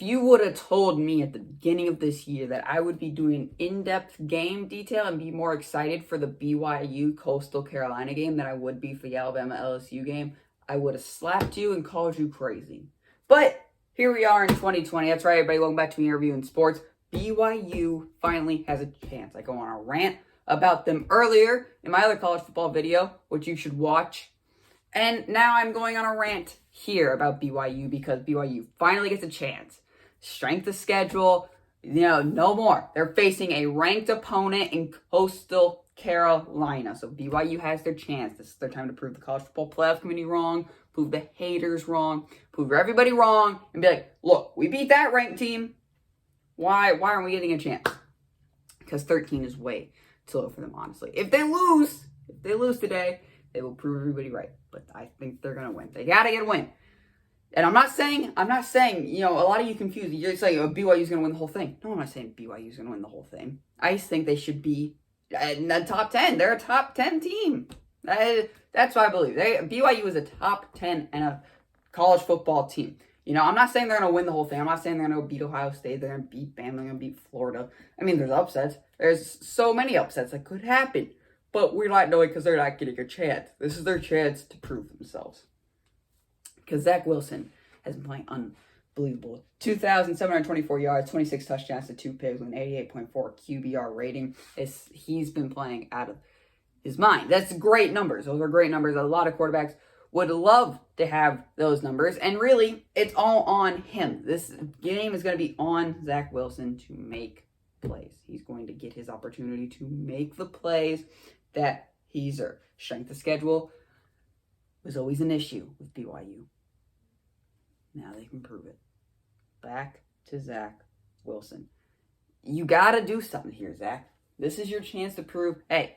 If you would have told me at the beginning of this year that I would be doing in-depth game detail and be more excited for the BYU Coastal Carolina game than I would be for the Alabama LSU game, I would have slapped you and called you crazy. But here we are in 2020. That's right, everybody. Welcome back to me reviewing sports. BYU finally has a chance. I go on a rant about them earlier in my other college football video, which you should watch. And now I'm going on a rant here about BYU because BYU finally gets a chance. Strength of schedule, no more. They're facing a ranked opponent in Coastal Carolina. So BYU has their chance. This is their time to prove the college football playoff committee wrong, prove the haters wrong, prove everybody wrong, and be like, look, we beat that ranked team. Why aren't we getting a chance? Because 13 is way too low for them, honestly. If they lose today, they will prove everybody right. But I think they're gonna win. They gotta get a win. And I'm not saying, a lot of you confused. You're saying, BYU's going to win the whole thing. No, I'm not saying BYU's going to win the whole thing. I just think they should be in the top 10. They're a top 10 team. That's what I believe. BYU is a top 10 and a college football team. I'm not saying they're going to win the whole thing. I'm not saying they're going to beat Ohio State. They're going to beat Bama. They're going to beat Florida. I mean, there's upsets. There's so many upsets that could happen. But we're not knowing because they're not getting a chance. This is their chance to prove themselves. Because Zach Wilson has been playing unbelievable. 2,724 yards, 26 touchdowns to 2 picks with an 88.4 QBR rating. He's been playing out of his mind. That's great numbers. Those are great numbers. A lot of quarterbacks would love to have those numbers. And really, it's all on him. This game is going to be on Zach Wilson to make plays. He's going to get his opportunity to make the plays that he deserves. Strength of schedule was always an issue with BYU. Now they can prove it. Back to Zach Wilson. You got to do something here, Zach. This is your chance to prove, hey,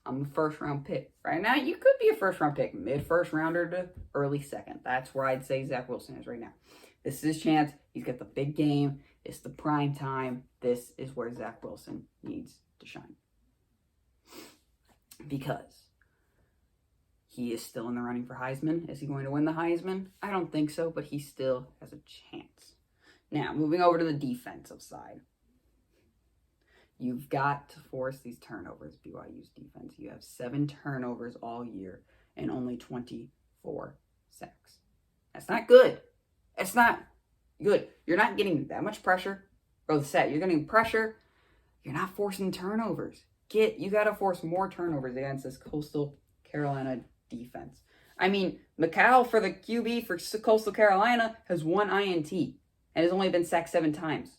I'm a first-round pick. Right now, you could be a first-round pick, mid-first rounder to early second. That's where I'd say Zach Wilson is right now. This is his chance. He's got the big game. It's the prime time. This is where Zach Wilson needs to shine. Because he is still in the running for Heisman. Is he going to win the Heisman? I don't think so, but he still has a chance. Now, moving over to the defensive side. You've got to force these turnovers, BYU's defense. You have 7 turnovers all year and only 24 sacks. That's not good. It's not good. You're not getting that much pressure. Or the set. You're getting pressure. You're not forcing turnovers. You got to force more turnovers against this Coastal Carolina defense. I mean, McCall for the QB for Coastal Carolina has 1 INT and has only been sacked 7 times.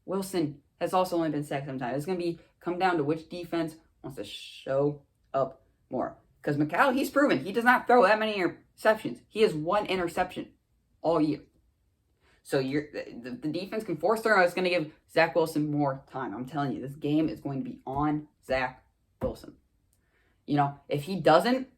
Wilson has also only been sacked 7 times. It's going to come down to which defense wants to show up more. Because McCall, he's proven he does not throw that many interceptions. He has 1 interception all year. So the defense can force turnovers. It's going to give Zach Wilson more time. I'm telling you, this game is going to be on Zach Wilson. If he doesn't,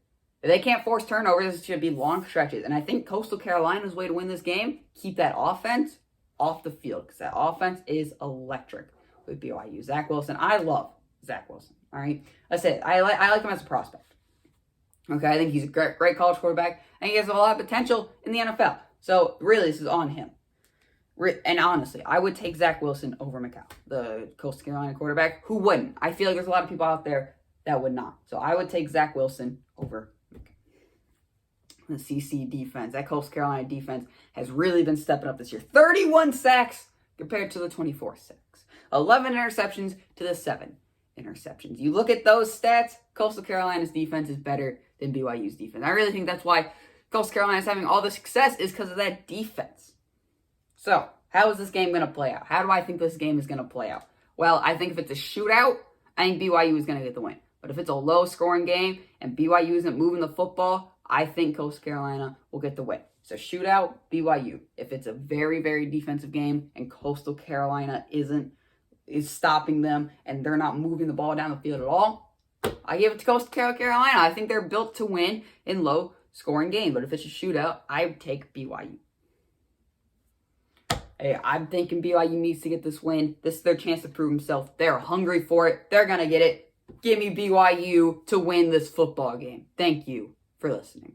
if they can't force turnovers, it should be long stretches. And I think Coastal Carolina's way to win this game, keep that offense off the field. Because that offense is electric with BYU. Zach Wilson, I love Zach Wilson. All right? I said, I like him as a prospect. Okay, I think he's a great college quarterback. And he has a lot of potential in the NFL. So really, this is on him. And honestly, I would take Zach Wilson over McCall, the Coastal Carolina quarterback. Who wouldn't? I feel like there's a lot of people out there that would not. So I would take Zach Wilson over the CC defense. That Coastal Carolina defense has really been stepping up this year. 31 sacks compared to the 24 sacks. 11 interceptions to the 7 interceptions. You look at those stats, Coastal Carolina's defense is better than BYU's defense. I really think that's why Coastal Carolina is having all the success is because of that defense. So, how is this game going to play out? How do I think this game is going to play out? Well, I think if it's a shootout, I think BYU is going to get the win. But if it's a low-scoring game and BYU isn't moving the football, I think Coastal Carolina will get the win. So shootout, BYU. If it's a very, very defensive game and Coastal Carolina is stopping them and they're not moving the ball down the field at all, I give it to Coastal Carolina. I think they're built to win in low-scoring games. But if it's a shootout, I would take BYU. Hey, I'm thinking BYU needs to get this win. This is their chance to prove themselves. They're hungry for it. They're going to get it. Give me BYU to win this football game. Thank you for listening.